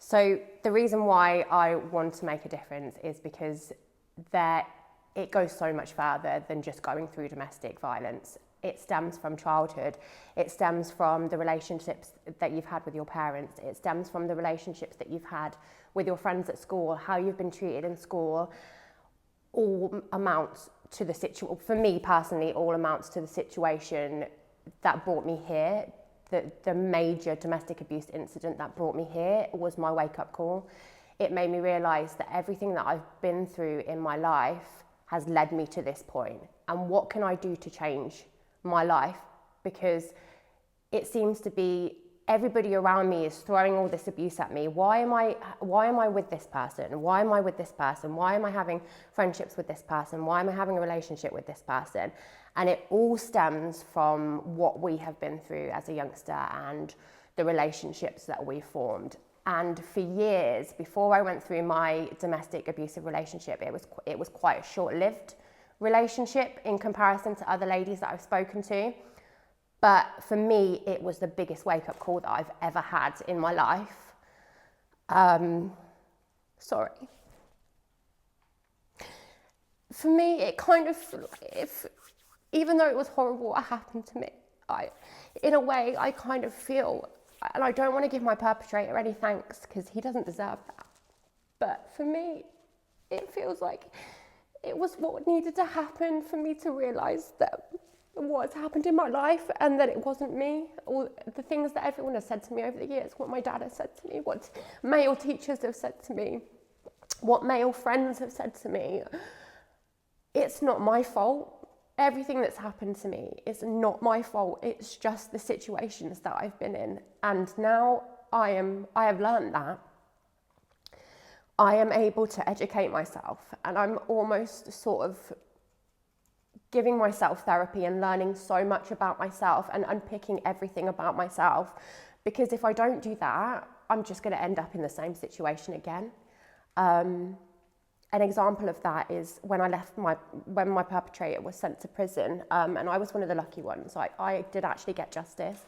So the reason why I want to make a difference is because it goes so much further than just going through domestic violence. It stems from childhood. It stems from the relationships that you've had with your parents. It stems from the relationships that you've had with your friends at school, how you've been treated in school. All amounts to the situation, for me personally, all amounts to the situation that brought me here. The major domestic abuse incident that brought me here was my wake-up call. It made me realise that everything that I've been through in my life has led me to this point. And what can I do to change my life? Because it seems to be everybody around me is throwing all this abuse at me. Why am I with this person? Why am I with this person? Why am I having friendships with this person? Why am I having a relationship with this person? And it all stems from what we have been through as a youngster and the relationships that we formed. And for years, before I went through my domestic abusive relationship, it was quite a short-lived relationship in comparison to other ladies that I've spoken to. But for me, it was the biggest wake-up call that I've ever had in my life. For me, it kind of, even though it was horrible what happened to me, in a way, I kind of feel, and I don't want to give my perpetrator any thanks because he doesn't deserve that. But for me, it feels like it was what needed to happen for me to realise that what's happened in my life and that it wasn't me. All the things that everyone has said to me over the years, what my dad has said to me, what male teachers have said to me, what male friends have said to me. It's not my fault. Everything that's happened to me is not my fault. It's just the situations that I've been in. And now I have learned that. I am able to educate myself, and I'm almost sort of giving myself therapy and learning so much about myself and unpicking everything about myself. Because if I don't do that, I'm just going to end up in the same situation again. An example of that is when when my perpetrator was sent to prison, and I was one of the lucky ones. I did actually get justice.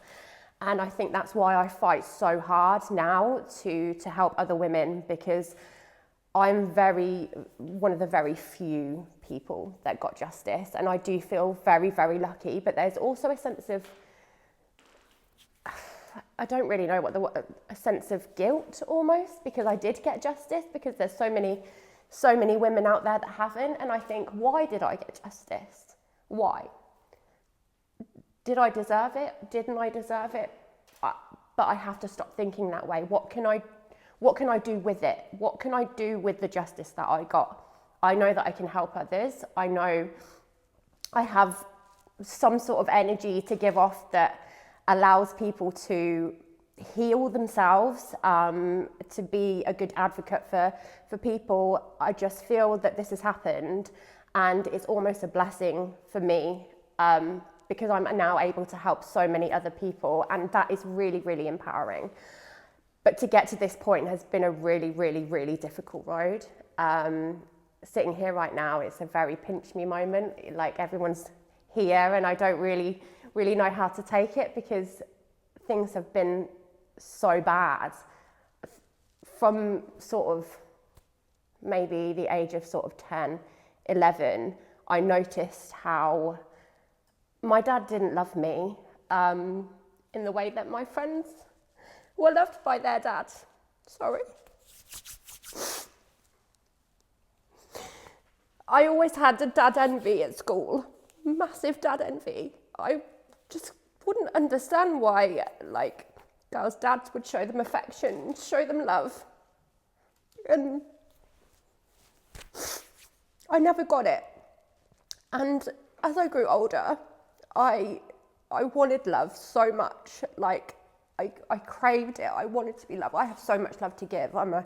And I think that's why I fight so hard now to help other women, because I'm one of the very few people that got justice, and I do feel very, very lucky. But there's also a sense of, I don't really know a sense of guilt almost, because I did get justice, because there's so many women out there that haven't. And I think, why did I get justice? Why? Did I deserve it? Didn't I deserve it? But I have to stop thinking that way. What can I do with it? What can I do with the justice that I got? I know that I can help others. I know I have some sort of energy to give off that allows people to heal themselves, to be a good advocate for people. I just feel that this has happened, and it's almost a blessing for me, because I'm now able to help so many other people, and that is really, really empowering. But to get to this point has been a really, really, really difficult road. Sitting here right now, it's a very pinch me moment. Like, everyone's here and I don't really know how to take it, because things have been so bad. From sort of maybe the age of sort of 10, 11, I noticed how my dad didn't love me in the way that my friends were loved by their dad. Sorry. I always had a dad envy at school, massive dad envy. I just wouldn't understand why, like, girls' dads would show them affection, show them love. And I never got it. And as I grew older, I wanted love so much. Like, I craved it. I wanted to be loved. I have so much love to give. I'm a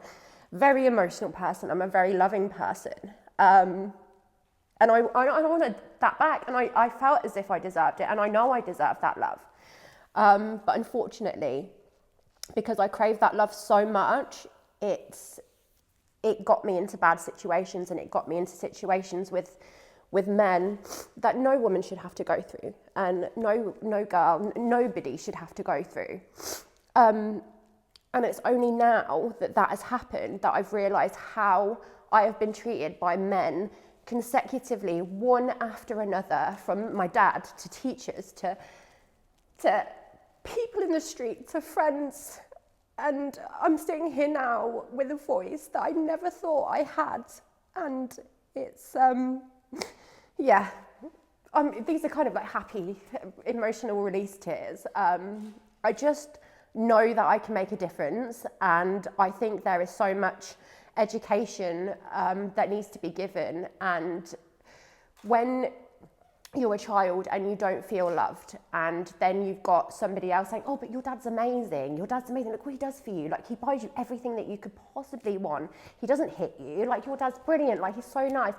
very emotional person. I'm a very loving person. And I wanted that back. And I felt as if I deserved it. And I know I deserve that love. But unfortunately, because I craved that love so much, it got me into bad situations, and it got me into situations with men that no woman should have to go through, and no girl, nobody should have to go through. And And it's only now that that has happened that I've realised how I have been treated by men consecutively, one after another, from my dad to teachers to people in the street to friends. And I'm sitting here now with a voice that I never thought I had. And it's, yeah, these are kind of like happy, emotional release tears. I just know that I can make a difference, and I think there is so much education that needs to be given. And when you're a child and you don't feel loved, and then you've got somebody else saying, oh, but your dad's amazing, look what he does for you, like he buys you everything that you could possibly want, he doesn't hit you, like your dad's brilliant, like he's so nice.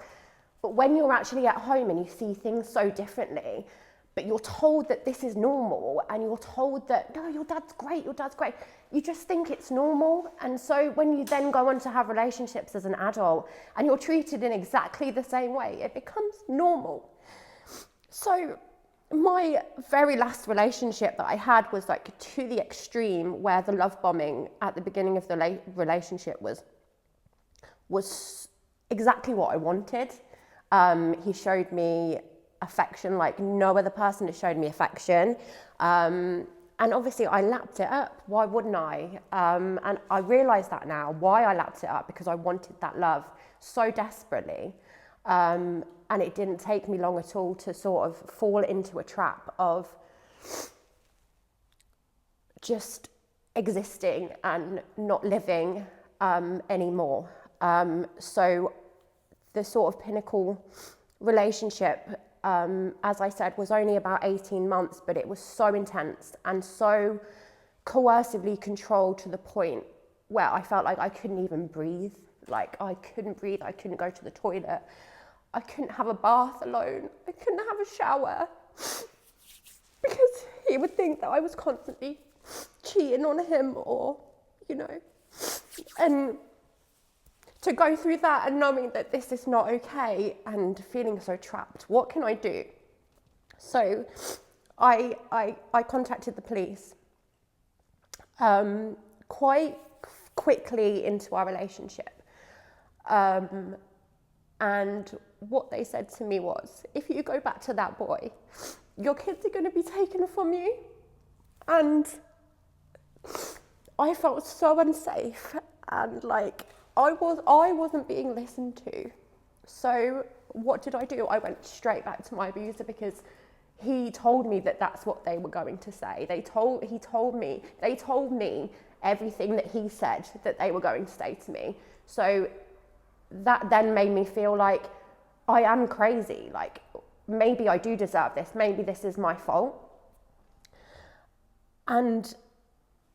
But when you're actually at home and you see things so differently, but you're told that this is normal, and you're told that, no, your dad's great, you just think it's normal. And so when you then go on to have relationships as an adult and you're treated in exactly the same way, it becomes normal. So my very last relationship that I had was like to the extreme, where the love bombing at the beginning of the relationship was exactly what I wanted. He showed me affection like no other person has showed me affection. And obviously I lapped it up. Why wouldn't I? And I realise that now, why I lapped it up, because I wanted that love so desperately. And it didn't take me long at all to sort of fall into a trap of just existing and not living anymore. So the sort of pinnacle relationship, as I said, was only about 18 months, but it was so intense and so coercively controlled to the point where I felt like I couldn't even breathe. Like I couldn't breathe, I couldn't go to the toilet, I couldn't have a bath alone, I couldn't have a shower, because he would think that I was constantly cheating on him, or, you know. And to go through that and knowing that this is not okay and feeling so trapped, what can I do? So I contacted the police quite quickly into our relationship. And what they said to me was, if you go back to that boy, your kids are going to be taken from you. And I felt so unsafe, and like I wasn't being listened to. So what did I do? I went straight back to my abuser, because he told me that that's what they were going to say. They told me everything that he said that they were going to say to me. So that then made me feel like I am crazy. Like maybe I do deserve this. Maybe this is my fault. And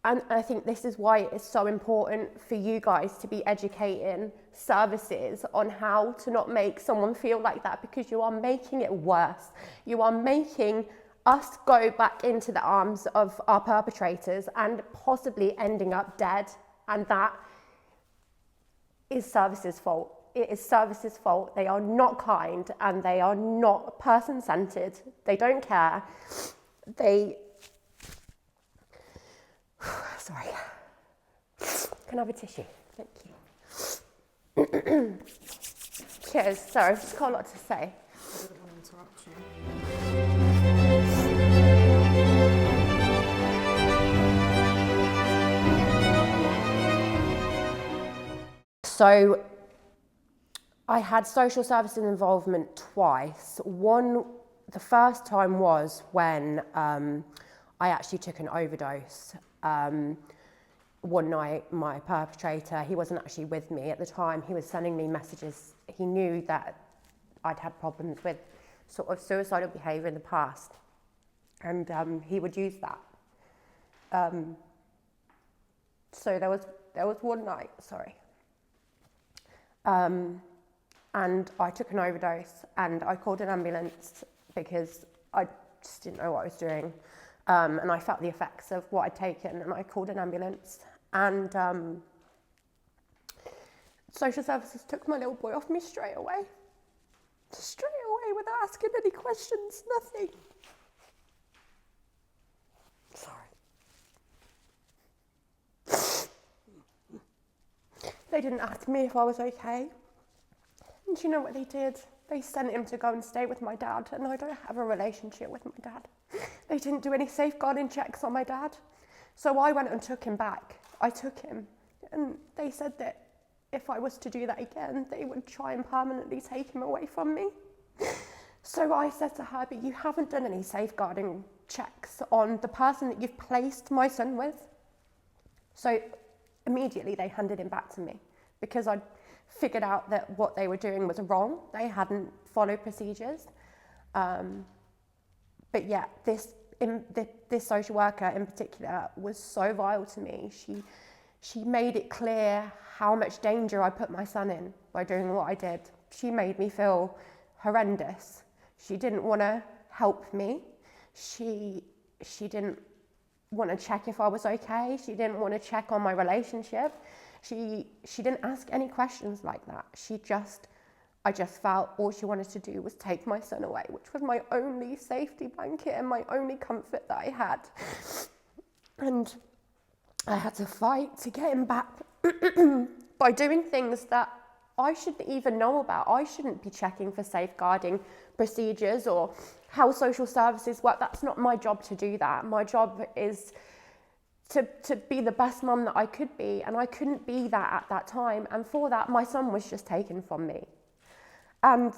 I think this is why it's so important for you guys to be educating services on how to not make someone feel like that, because you are making it worse. You are making us go back into the arms of our perpetrators and possibly ending up dead. And that is services' fault. It is services' fault. They are not kind, and they are not person-centered. They don't care. Sorry. Can I have a tissue? Thank you. Cheers. Sorry, I've just got a lot to say. I didn't want to interrupt you. So I had social services involvement twice. The first time was when I actually took an overdose. One night, my perpetrator, he wasn't actually with me at the time, he was sending me messages. He knew that I'd had problems with sort of suicidal behaviour in the past, and he would use that. So there was one night, and I took an overdose, and I called an ambulance because I just didn't know what I was doing. And I felt the effects of what I'd taken, and I called an ambulance, and social services took my little boy off me straight away without asking any questions, nothing. Sorry. They didn't ask me if I was okay. And do you know what they did? They sent him to go and stay with my dad, and I don't have a relationship with my dad. They didn't do any safeguarding checks on my dad. So I went and took him back. I took him, and they said that if I was to do that again, they would try and permanently take him away from me. So I said to her, but you haven't done any safeguarding checks on the person that you've placed my son with. So immediately they handed him back to me because I'd figured out that what they were doing was wrong. They hadn't followed procedures. But yeah, this social worker in particular was so vile to me. She made it clear how much danger I put my son in by doing what I did. She made me feel horrendous. She didn't want to help me. She didn't want to check if I was okay. She didn't want to check on my relationship. She didn't ask any questions like that. I just felt all she wanted to do was take my son away, which was my only safety blanket and my only comfort that I had. And I had to fight to get him back by doing things that I shouldn't even know about. I shouldn't be checking for safeguarding procedures or how social services work. That's not my job to do that. My job is to be the best mum that I could be, and I couldn't be that at that time. And for that, my son was just taken from me. And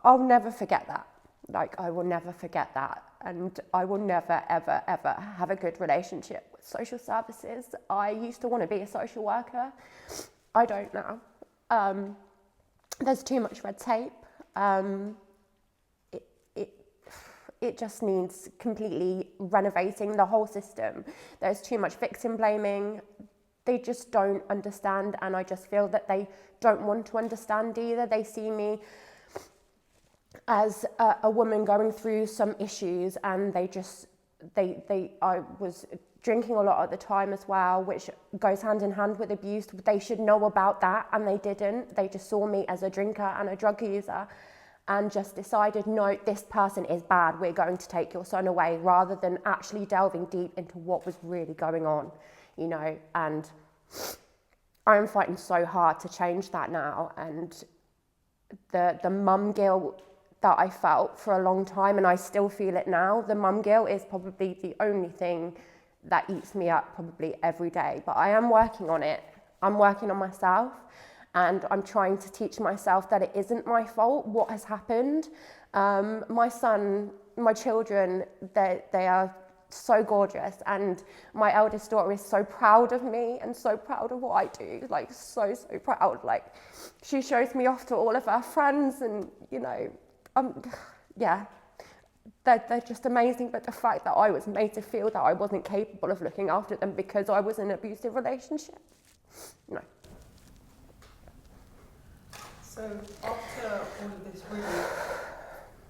I'll never forget that. Like, I will never forget that. And I will never, ever, ever have a good relationship with social services. I used to want to be a social worker. I don't now. There's too much red tape. It just needs completely renovating the whole system. There's too much victim blaming. They just don't understand, and I just feel that they don't want to understand either. They see me as a woman going through some issues, and I was drinking a lot at the time as well, which goes hand in hand with abuse. They should know about that, and they didn't. They just saw me as a drinker and a drug user and just decided, no, this person is bad, we're going to take your son away, rather than actually delving deep into what was really going on, you know. And I'm fighting so hard to change that now. And the mum guilt that I felt for a long time, and I still feel it now, the mum guilt is probably the only thing that eats me up probably every day. But I am working on it. I'm working on myself, and I'm trying to teach myself that it isn't my fault what has happened. My son, my children, they are so gorgeous, and my eldest daughter is so proud of me and so proud of what I do, like so proud. Like, she shows me off to all of her friends, and you know, yeah, they're just amazing. But the fact that I was made to feel that I wasn't capable of looking after them because I was in an abusive relationship, no. So after all of this really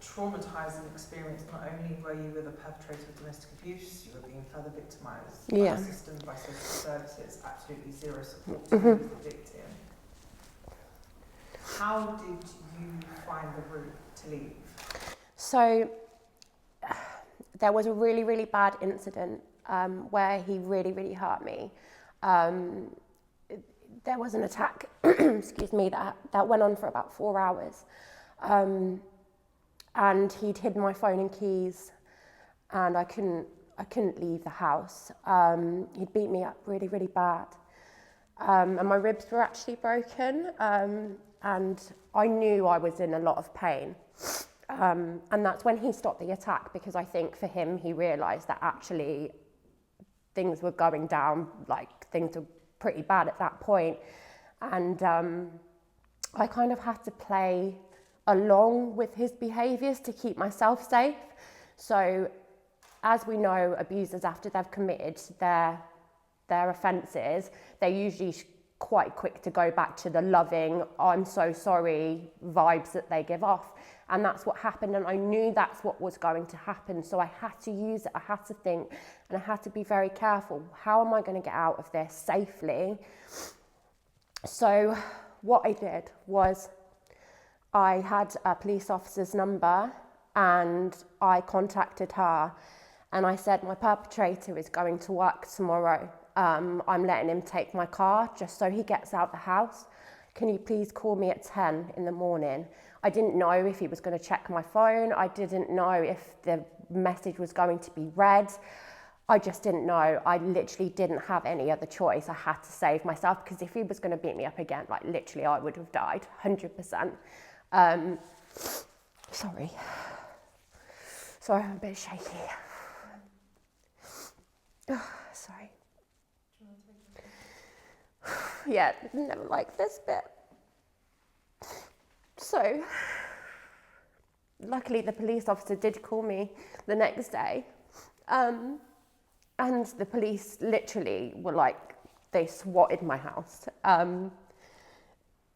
traumatising experience, not only were you with a perpetrator of domestic abuse, you were being further victimised by the system, by social services, absolutely zero support to you as the victim. How did you find the route to leave? So there was a really, really bad incident where he really, really hurt me. There was an attack, excuse me, that went on for about 4 hours. And he'd hidden my phone and keys, and I couldn't leave the house. He'd beat me up really, really bad. And my ribs were actually broken, and I knew I was in a lot of pain. And that's when he stopped the attack, because I think for him, he realised that actually things were going down, like things were pretty bad at that point. And I kind of had to play along with his behaviours to keep myself safe. So as we know, abusers, after they've committed their offences, they're usually quite quick to go back to the loving, I'm so sorry vibes that they give off. And that's what happened, and I knew that's what was going to happen. So I had to use it, I had to think, and I had to be very careful. How am I going to get out of this safely? So what I did was I had a police officer's number, and I contacted her, and I said, my perpetrator is going to work tomorrow, I'm letting him take my car just so he gets out the house. Can you please call me at 10 in the morning? I didn't know if he was going to check my phone. I didn't know if the message was going to be read. I just didn't know. I literally didn't have any other choice. I had to save myself, because if he was going to beat me up again, like literally I would have died, 100%. Sorry, I'm a bit shaky. Sorry. Yeah, never liked this bit. So, luckily the police officer did call me the next day. And the police literally were like, they swatted my house.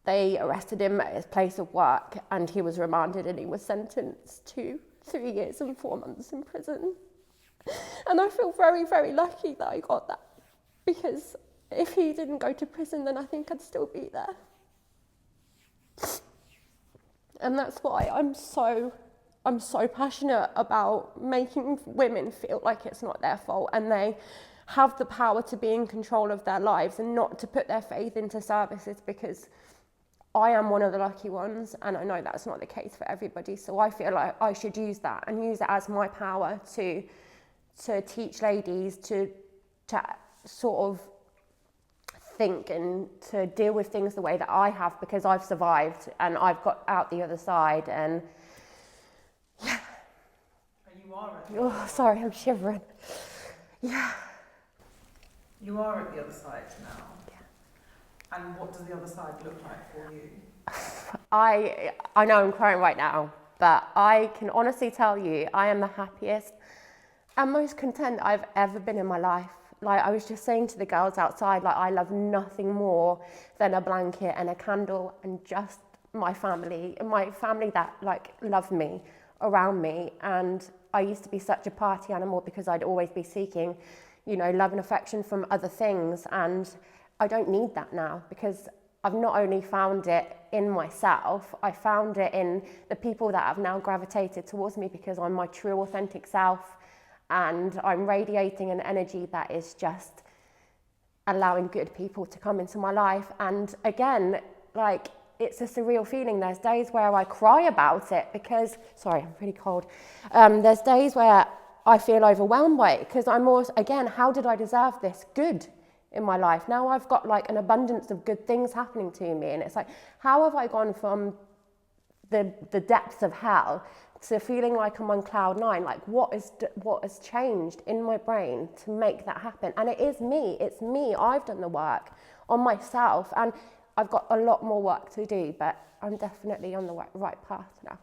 They arrested him at his place of work, and he was remanded, and he was sentenced to 3 years and 4 months in prison. And I feel very, very lucky that I got that, because if he didn't go to prison, then I think I'd still be there. And that's why I'm so passionate about making women feel like it's not their fault, and they have the power to be in control of their lives and not to put their faith into services, because I am one of the lucky ones, and I know that's not the case for everybody. So I feel like I should use that and use it as my power to teach ladies to sort of think and to deal with things the way that I have, because I've survived and I've got out the other side. And yeah. And you are at oh, sorry, I'm shivering. Yeah. You are at the other side now. Yeah. And what does the other side look like for you? I know I'm crying right now, but I can honestly tell you I am the happiest and most content I've ever been in my life. Like I was just saying to the girls outside, like I love nothing more than a blanket and a candle and just my family that like love me around me. And I used to be such a party animal because I'd always be seeking, you know, love and affection from other things. And I don't need that now, because I've not only found it in myself, I found it in the people that have now gravitated towards me, because I'm my true authentic self. And I'm radiating an energy that is just allowing good people to come into my life. And again, like, it's a surreal feeling. There's days where I cry about it because, sorry, I'm pretty cold. There's days where I feel overwhelmed by it, because I'm always, again, how did I deserve this good in my life? Now I've got like an abundance of good things happening to me. And it's like, how have I gone from the depths of hell to feeling like I'm on cloud 9? Like what has changed in my brain to make that happen? And it's me. I've done the work on myself, and I've got a lot more work to do, but I'm definitely on the right path now.